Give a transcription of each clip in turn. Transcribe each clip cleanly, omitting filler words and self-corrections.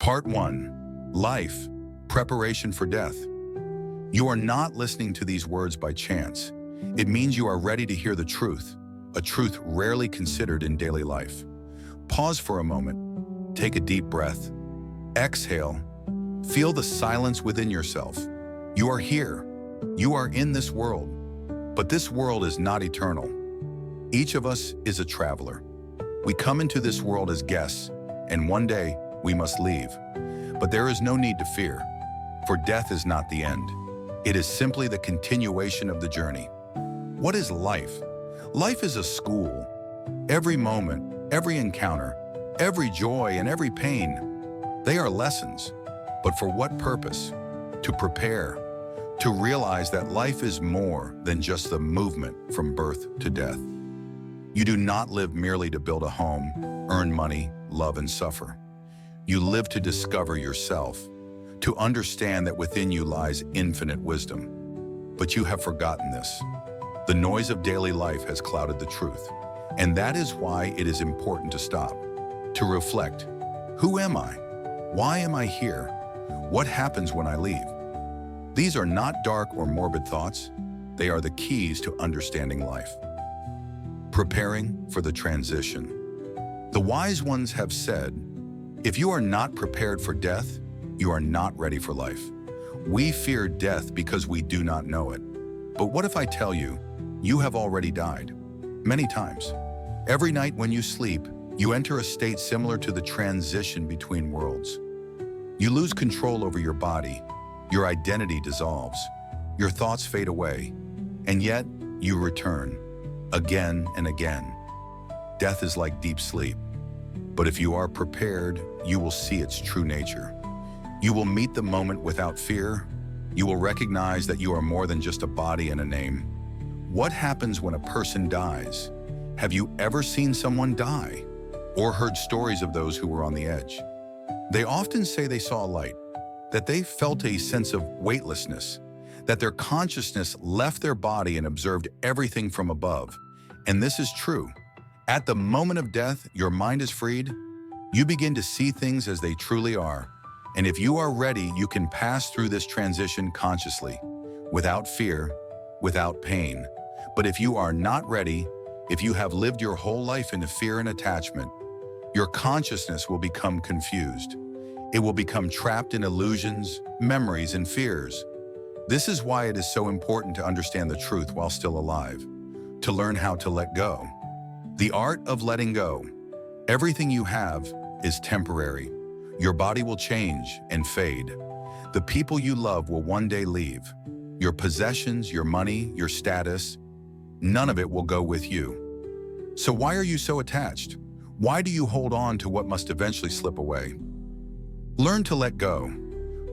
Part 1. Life, Preparation for Death. You are not listening to these words by chance. It means you are ready to hear the truth, a truth rarely considered in daily life. Pause for a moment. Take a deep breath. Exhale. Feel the silence within yourself. You are here. You are in this world. But this world is not eternal. Each of us is a traveler. We come into this world as guests, and one day we must leave. But there is no need to fear, for death is not the end. It is simply the continuation of the journey. What is life? Life is a school. Every moment, every encounter, every joy and every pain, they are lessons. But for what purpose? To prepare, to realize that life is more than just the movement from birth to death. You do not live merely to build a home, earn money, love, and suffer. You live to discover yourself, to understand that within you lies infinite wisdom. But you have forgotten this. The noise of daily life has clouded the truth, and that is why it is important to stop, to reflect. Who am I? Why am I here? What happens when I leave? These are not dark or morbid thoughts. They are the keys to understanding life. Preparing for the transition. The wise ones have said, if you are not prepared for death, you are not ready for life. We fear death because we do not know it. But what if I tell you, you have already died? Many times. Every night when you sleep, you enter a state similar to the transition between worlds. You lose control over your body, your identity dissolves, your thoughts fade away, and yet you return, again and again. Death is like deep sleep. But if you are prepared, you will see its true nature. You will meet the moment without fear. You will recognize that you are more than just a body and a name. What happens when a person dies? Have you ever seen someone die? Or heard stories of those who were on the edge? They often say they saw a light, that they felt a sense of weightlessness, that their consciousness left their body and observed everything from above. And this is true. At the moment of death, your mind is freed. You begin to see things as they truly are. And if you are ready, you can pass through this transition consciously, without fear, without pain. But if you are not ready, if you have lived your whole life in fear and attachment, your consciousness will become confused. It will become trapped in illusions, memories, and fears. This is why it is so important to understand the truth while still alive, to learn how to let go. The art of letting go. Everything you have is temporary. Your body will change and fade. The people you love will one day leave. Your possessions, your money, your status, none of it will go with you. So why are you so attached? Why do you hold on to what must eventually slip away? Learn to let go.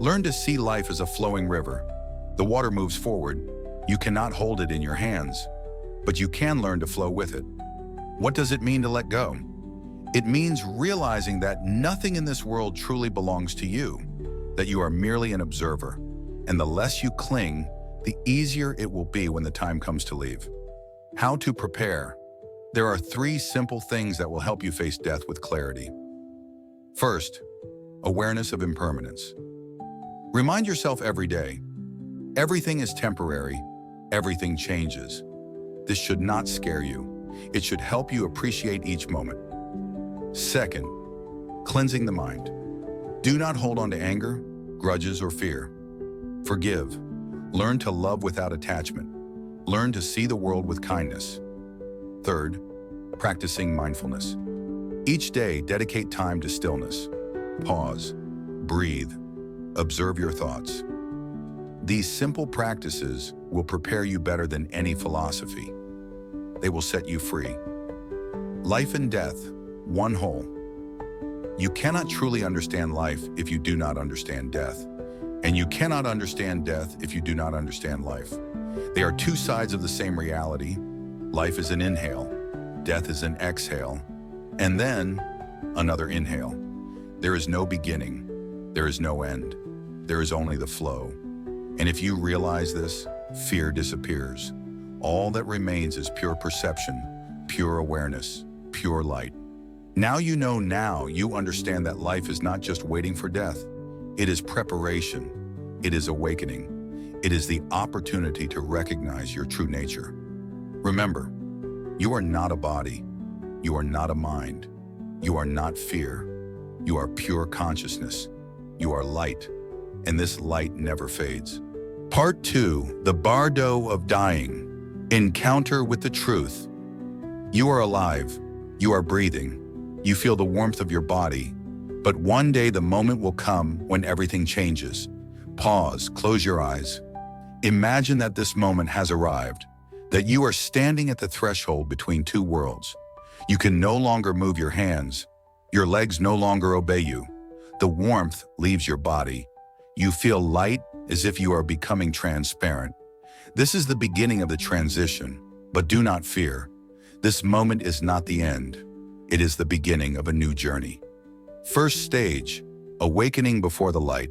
Learn to see life as a flowing river. The water moves forward. You cannot hold it in your hands, but you can learn to flow with it. What does it mean to let go? It means realizing that nothing in this world truly belongs to you, that you are merely an observer, and the less you cling, the easier it will be when the time comes to leave. How to prepare. There are 3 simple things that will help you face death with clarity. First, awareness of impermanence. Remind yourself every day, everything is temporary, everything changes. This should not scare you. It should help you appreciate each moment. Second, cleansing the mind. Do not hold on to anger, grudges, or fear. Forgive. Learn to love without attachment. Learn to see the world with kindness. Third, practicing mindfulness. Each day, dedicate time to stillness. Pause, breathe, observe your thoughts. These simple practices will prepare you better than any philosophy. They will set you free. Life and death, one whole. You cannot truly understand life if you do not understand death. And you cannot understand death if you do not understand life. They are 2 sides of the same reality. Life is an inhale, death is an exhale, and then another inhale. There is no beginning, there is no end, there is only the flow. And if you realize this, fear disappears. All that remains is pure perception, pure awareness, pure light. Now you understand that life is not just waiting for death. It is preparation. It is awakening. It is the opportunity to recognize your true nature. Remember, you are not a body. You are not a mind. You are not fear. You are pure consciousness. You are light, and this light never fades. Part 2, the bardo of dying. Encounter with the truth. You are alive. You are breathing. You feel the warmth of your body. But one day the moment will come when everything changes. Pause, close your eyes. Imagine that this moment has arrived, that you are standing at the threshold between two worlds. You can no longer move your hands. Your legs no longer obey you. The warmth leaves your body. You feel light as if you are becoming transparent. This is the beginning of the transition, but do not fear. This moment is not the end. It is the beginning of a new journey. First stage, awakening before the light.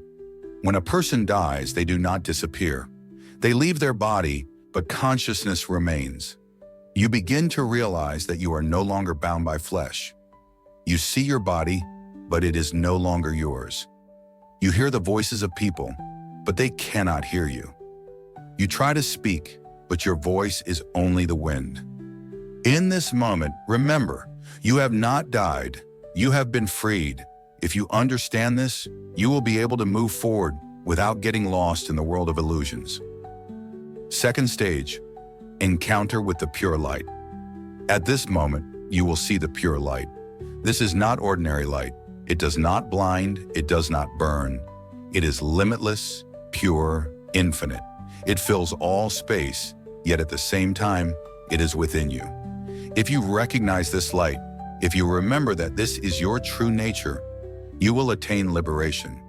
When a person dies, they do not disappear. They leave their body, but consciousness remains. You begin to realize that you are no longer bound by flesh. You see your body, but it is no longer yours. You hear the voices of people, but they cannot hear you. You try to speak, but your voice is only the wind. In this moment, remember, you have not died. You have been freed. If you understand this, you will be able to move forward without getting lost in the world of illusions. Second stage, encounter with the pure light. At this moment, you will see the pure light. This is not ordinary light. It does not blind. It does not burn. It is limitless, pure, infinite. It fills all space, yet at the same time, it is within you. If you recognize this light, if you remember that this is your true nature, you will attain liberation.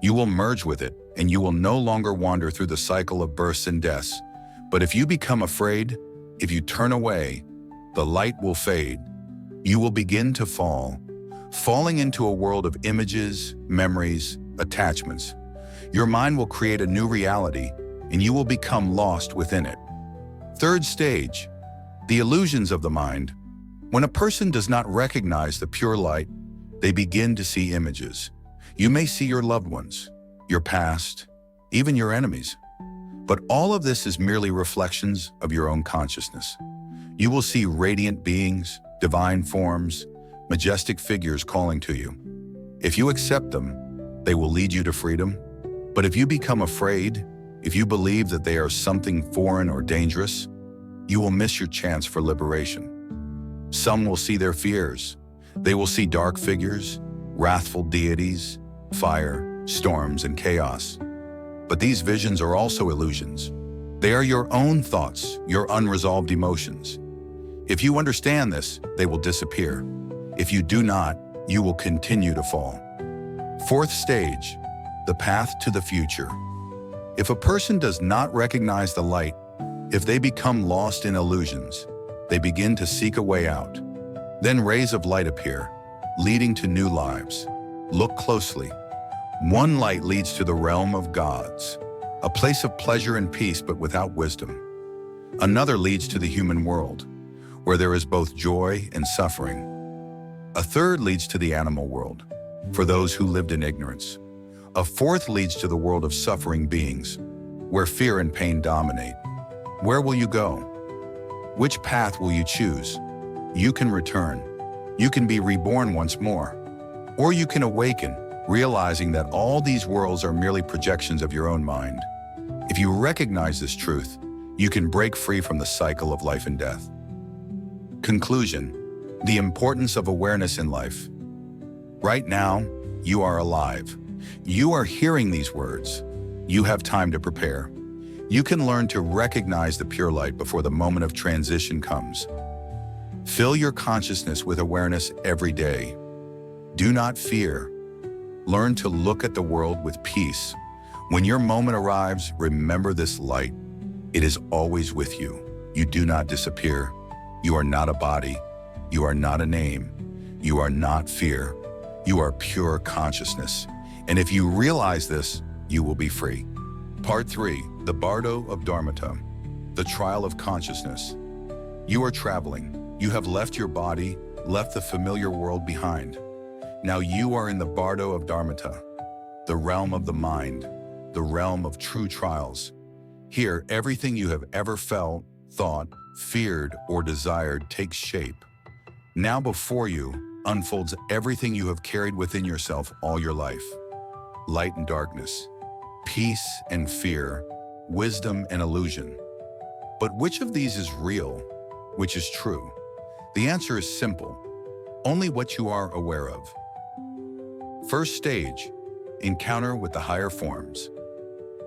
You will merge with it, and you will no longer wander through the cycle of births and deaths. But if you become afraid, if you turn away, the light will fade. You will begin to fall, falling into a world of images, memories, attachments. Your mind will create a new reality, and you will become lost within it. Third stage, the illusions of the mind. When a person does not recognize the pure light, they begin to see images. You may see your loved ones, your past, even your enemies. But all of this is merely reflections of your own consciousness. You will see radiant beings, divine forms, majestic figures calling to you. If you accept them, they will lead you to freedom. But if you become afraid, if you believe that they are something foreign or dangerous, you will miss your chance for liberation. Some will see their fears. They will see dark figures, wrathful deities, fire, storms, and chaos. But these visions are also illusions. They are your own thoughts, your unresolved emotions. If you understand this, they will disappear. If you do not, you will continue to fall. Fourth stage, the path to the future. If a person does not recognize the light, if they become lost in illusions, they begin to seek a way out. Then rays of light appear, leading to new lives. Look closely. One light leads to the realm of gods, a place of pleasure and peace but without wisdom. Another leads to the human world, where there is both joy and suffering. A third leads to the animal world, for those who lived in ignorance. A fourth leads to the world of suffering beings, where fear and pain dominate. Where will you go? Which path will you choose? You can return. You can be reborn once more. Or you can awaken, realizing that all these worlds are merely projections of your own mind. If you recognize this truth, you can break free from the cycle of life and death. Conclusion: the importance of awareness in life. Right now, you are alive. You are hearing these words. You have time to prepare. You can learn to recognize the pure light before the moment of transition comes. Fill your consciousness with awareness every day. Do not fear. Learn to look at the world with peace. When your moment arrives, remember this light. It is always with you. You do not disappear. You are not a body. You are not a name. You are not fear. You are pure consciousness. And if you realize this, you will be free. Part 3, the Bardo of Dharmata, the trial of consciousness. You are traveling. You have left your body, left the familiar world behind. Now you are in the bardo of Dharmata, the realm of the mind, the realm of true trials. Here, everything you have ever felt, thought, feared, or desired takes shape. Now before you unfolds everything you have carried within yourself all your life. Light and darkness, peace and fear, wisdom and illusion. But which of these is real? Which is true? The answer is simple. Only what you are aware of. First stage, encounter with the higher forms.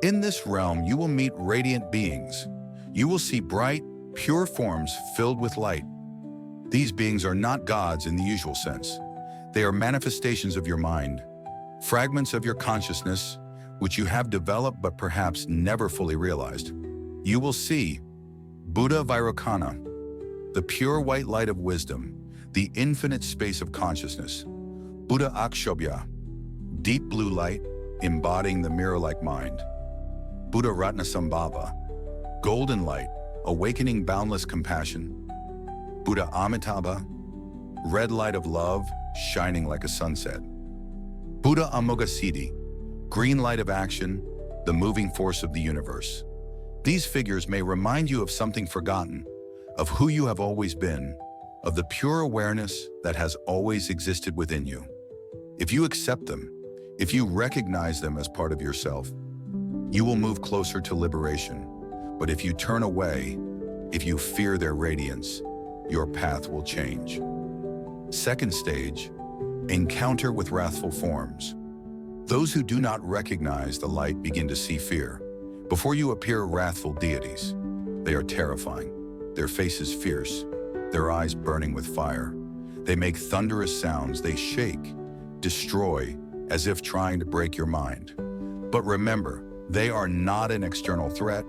In this realm, you will meet radiant beings. You will see bright, pure forms filled with light. These beings are not gods in the usual sense. They are manifestations of your mind, fragments of your consciousness, which you have developed but perhaps never fully realized. You will see Buddha Vairocana, the pure white light of wisdom, the infinite space of consciousness. Buddha Akshobhya, deep blue light, embodying the mirror-like mind. Buddha Ratnasambhava, golden light, awakening boundless compassion. Buddha Amitabha, red light of love, shining like a sunset. Buddha Amoghasiddhi, green light of action, the moving force of the universe. These figures may remind you of something forgotten, of who you have always been, of the pure awareness that has always existed within you. If you accept them, if you recognize them as part of yourself, you will move closer to liberation. But if you turn away, if you fear their radiance, your path will change. Second stage, encounter with wrathful forms. Those who do not recognize the light begin to see fear. Before you appear wrathful deities. They are terrifying, their faces fierce, their eyes burning with fire. They make thunderous sounds, they shake, destroy, as if trying to break your mind. But remember, they are not an external threat,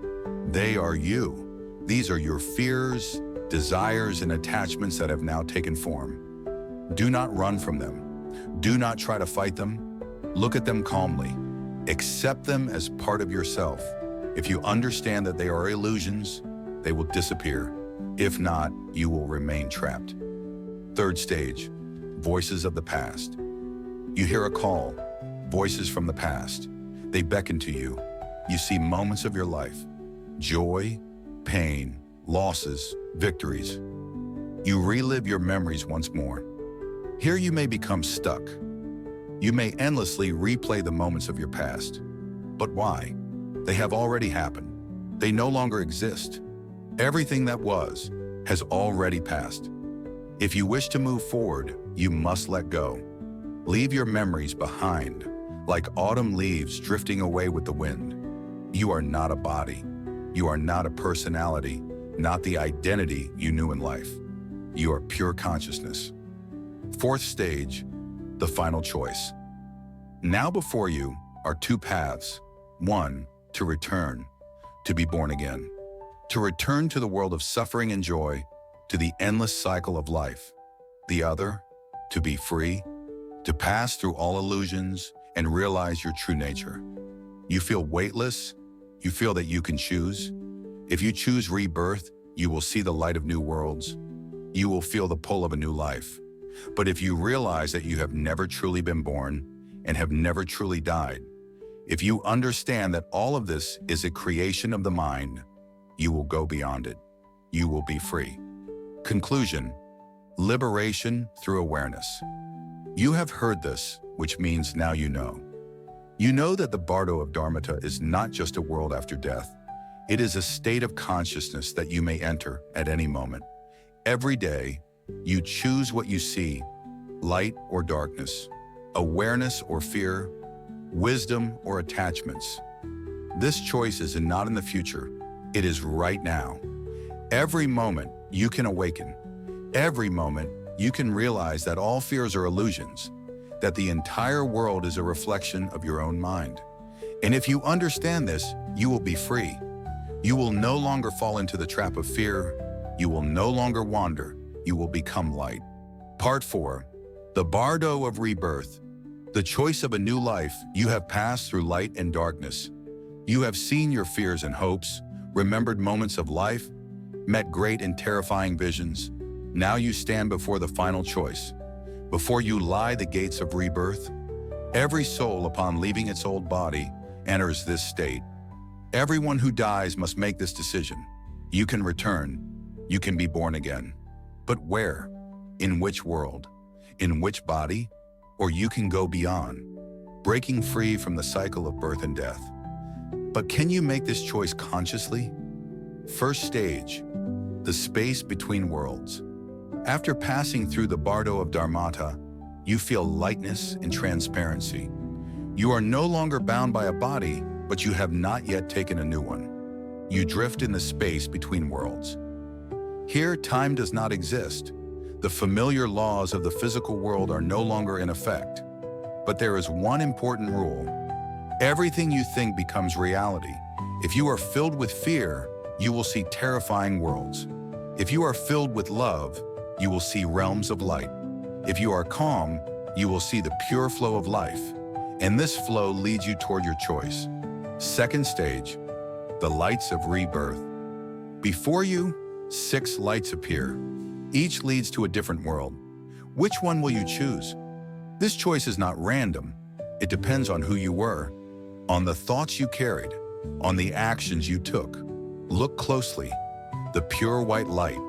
they are you. These are your fears, desires, and attachments that have now taken form. Do not run from them. Do not try to fight them. Look at them calmly. Accept them as part of yourself. If you understand that they are illusions, they will disappear. If not, you will remain trapped. Third stage, voices of the past. You hear a call, voices from the past. They beckon to you. You see moments of your life, joy, pain, losses, victories. You relive your memories once more. Here you may become stuck. You may endlessly replay the moments of your past. But why? They have already happened. They no longer exist. Everything that was has already passed. If you wish to move forward, you must let go. Leave your memories behind, like autumn leaves drifting away with the wind. You are not a body. You are not a personality, not the identity you knew in life. You are pure consciousness. Fourth stage, the final choice. Now before you are two paths. One, to return, to be born again. To return to the world of suffering and joy, to the endless cycle of life. The other, to be free, to pass through all illusions and realize your true nature. You feel weightless. You feel that you can choose. If you choose rebirth, you will see the light of new worlds. You will feel the pull of a new life. But if you realize that you have never truly been born and have never truly died, if you understand that all of this is a creation of the mind, you will go beyond it. You will be free. Conclusion, liberation through awareness. You have heard this, which means now you know. You know that the bardo of Dharmata is not just a world after death. It is a state of consciousness that you may enter at any moment. Every day, you choose what you see, light or darkness, awareness or fear, wisdom or attachments. This choice is not in the future. It is right now. Every moment you can awaken. Every moment you can realize that all fears are illusions, that the entire world is a reflection of your own mind. And if you understand this, you will be free. You will no longer fall into the trap of fear. You will no longer wander. You will become light. Part 4, the bardo of rebirth. The choice of a new life. You have passed through light and darkness. You have seen your fears and hopes, remembered moments of life, met great and terrifying visions. Now you stand before the final choice. Before you lie the gates of rebirth, every soul upon leaving its old body enters this state. Everyone who dies must make this decision. You can return, you can be born again. But where? In which world? In which body? Or you can go beyond, breaking free from the cycle of birth and death. But can you make this choice consciously? First stage, the space between worlds. After passing through the bardo of Dharmata, you feel lightness and transparency. You are no longer bound by a body, but you have not yet taken a new one. You drift in the space between worlds. Here, time does not exist. The familiar laws of the physical world are no longer in effect. But there is one important rule. Everything you think becomes reality. If you are filled with fear, you will see terrifying worlds. If you are filled with love, you will see realms of light. If you are calm, you will see the pure flow of life. And this flow leads you toward your choice. Second stage, the lights of rebirth. Before you, 6 lights appear. Each leads to a different world. Which one will you choose? This choice is not random. It depends on who you were, on the thoughts you carried, on the actions you took. Look closely. The pure white light,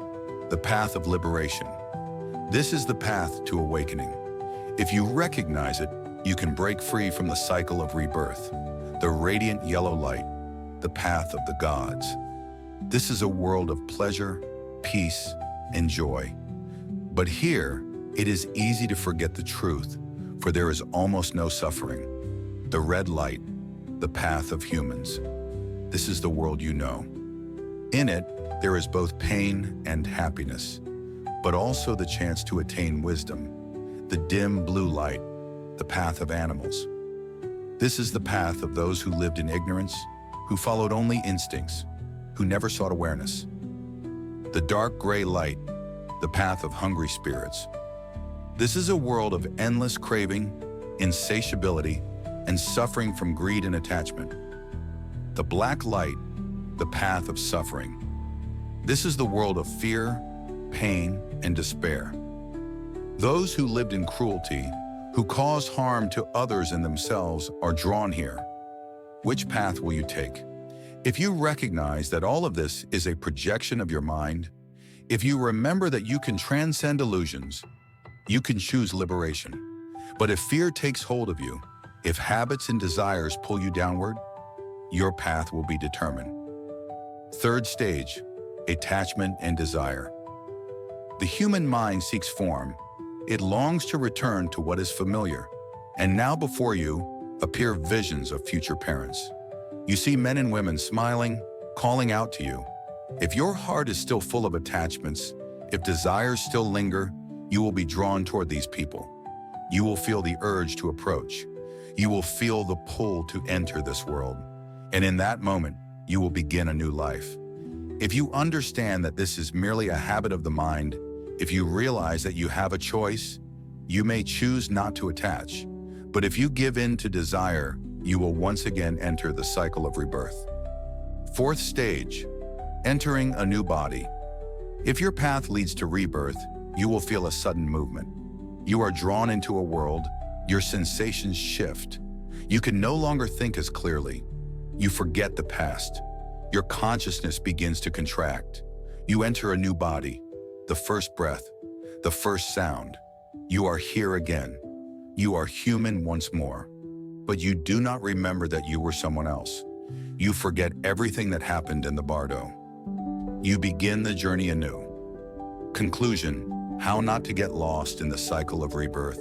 the path of liberation. This is the path to awakening. If you recognize it, you can break free from the cycle of rebirth. The radiant yellow light, the path of the gods. This is a world of pleasure, peace, and joy. But here, it is easy to forget the truth, for there is almost no suffering. The red light, the path of humans. This is the world you know. In it, there is both pain and happiness, but also the chance to attain wisdom. The dim blue light, the path of animals. This is the path of those who lived in ignorance, who followed only instincts, who never sought awareness. The dark gray light, the path of hungry spirits. This is a world of endless craving, insatiability, and suffering from greed and attachment. The black light, the path of suffering. This is the world of fear, pain, and despair. Those who lived in cruelty, who cause harm to others and themselves, are drawn here. Which path will you take? If you recognize that all of this is a projection of your mind, if you remember that you can transcend illusions, you can choose liberation. But if fear takes hold of you, if habits and desires pull you downward, your path will be determined. Third stage, attachment and desire. The human mind seeks form. It longs to return to what is familiar. And now before you appear visions of future parents. You see men and women smiling, calling out to you. If your heart is still full of attachments, if desires still linger, you will be drawn toward these people. You will feel the urge to approach. You will feel the pull to enter this world. And in that moment, you will begin a new life. If you understand that this is merely a habit of the mind, if you realize that you have a choice, you may choose not to attach. But if you give in to desire, you will once again enter the cycle of rebirth. Fourth stage, entering a new body. If your path leads to rebirth, you will feel a sudden movement. You are drawn into a world, your sensations shift. You can no longer think as clearly. You forget the past. Your consciousness begins to contract. You enter a new body, the first breath, the first sound. You are here again. You are human once more. But you do not remember that you were someone else. You forget everything that happened in the bardo. You begin the journey anew. Conclusion, how not to get lost in the cycle of rebirth.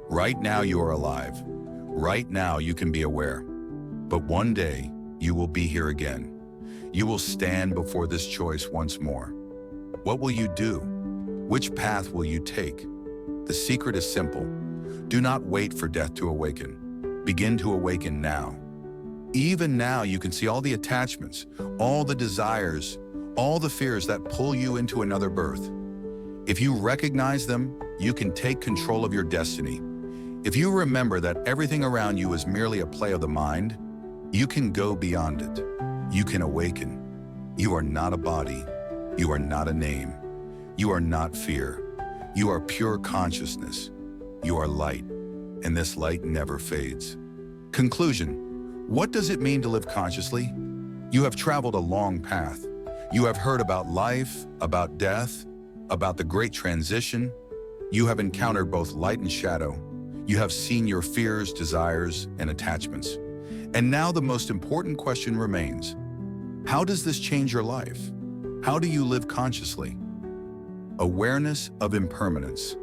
Right now you are alive. Right now you can be aware. But one day you will be here again. You will stand before this choice once more. What will you do? Which path will you take? The secret is simple. Do not wait for death to awaken. Begin to awaken now. Even now you can see all the attachments, all the desires, all the fears that pull you into another birth. If you recognize them, you can take control of your destiny. If you remember that everything around you is merely a play of the mind, you can go beyond it. You can awaken. You are not a body. You are not a name. You are not fear. You are pure consciousness. You are light, and this light never fades. Conclusion: what does it mean to live consciously? You have traveled a long path. You have heard about life, about death, about the great transition. You have encountered both light and shadow. You have seen your fears, desires, and attachments. And now the most important question remains: how does this change your life? How do you live consciously? Awareness of impermanence.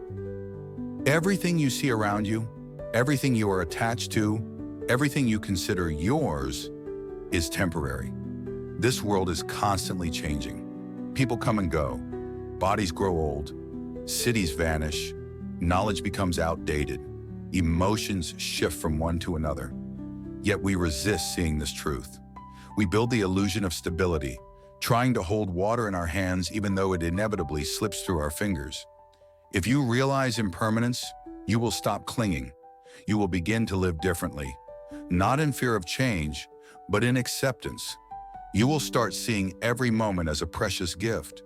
Everything you see around you, everything you are attached to, everything you consider yours, is temporary. This world is constantly changing. People come and go. Bodies grow old. Cities vanish. Knowledge becomes outdated. Emotions shift from one to another. Yet we resist seeing this truth. We build the illusion of stability, trying to hold water in our hands even though it inevitably slips through our fingers. If you realize impermanence, you will stop clinging. You will begin to live differently, not in fear of change, but in acceptance. You will start seeing every moment as a precious gift.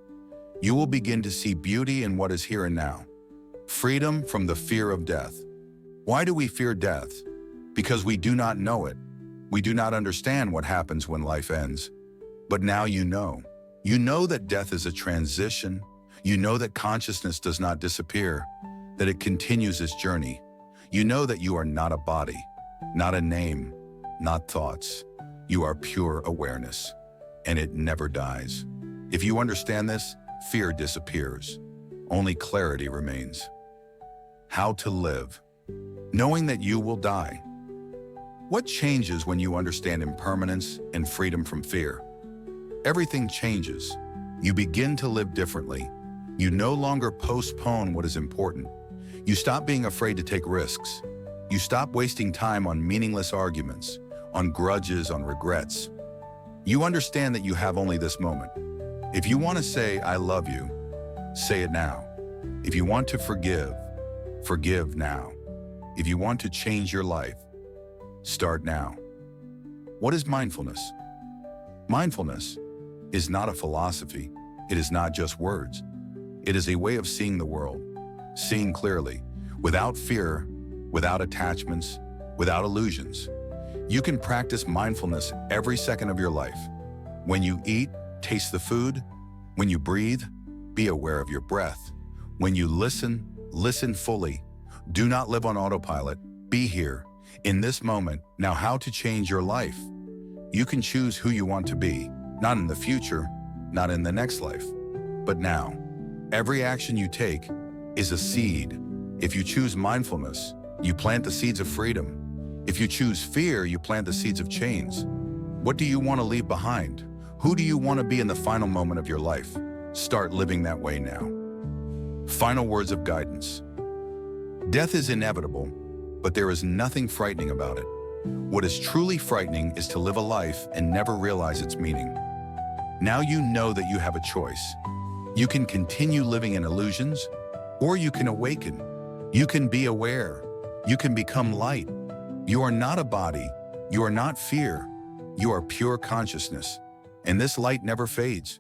You will begin to see beauty in what is here and now. Freedom from the fear of death. Why do we fear death? Because we do not know it. We do not understand what happens when life ends. But now you know. You know that death is a transition. You know that consciousness does not disappear, that it continues its journey. You know that you are not a body, not a name, not thoughts. You are pure awareness, and it never dies. If you understand this, fear disappears. Only clarity remains. How to live. Knowing that you will die. What changes when you understand impermanence and freedom from fear? Everything changes. You begin to live differently. You no longer postpone what is important. You stop being afraid to take risks. You stop wasting time on meaningless arguments, on grudges, on regrets. You understand that you have only this moment. If you want to say, "I love you," say it now. If you want to forgive, forgive now. If you want to change your life, start now. What is mindfulness? Mindfulness is not a philosophy. It is not just words. It is a way of seeing the world, seeing clearly, without fear, without attachments, without illusions. You can practice mindfulness every second of your life. When you eat, taste the food. When you breathe, be aware of your breath. When you listen, listen fully. Do not live on autopilot. Be here, in this moment. Now, how to change your life? You can choose who you want to be, not in the future, not in the next life, but now. Every action you take is a seed. If you choose mindfulness, you plant the seeds of freedom. If you choose fear, you plant the seeds of chains. What do you want to leave behind? Who do you want to be in the final moment of your life? Start living that way now. Final words of guidance. Death is inevitable, but there is nothing frightening about it. What is truly frightening is to live a life and never realize its meaning. Now you know that you have a choice. You can continue living in illusions, or you can awaken. You can be aware. You can become light. You are not a body. You are not fear. You are pure consciousness. And this light never fades.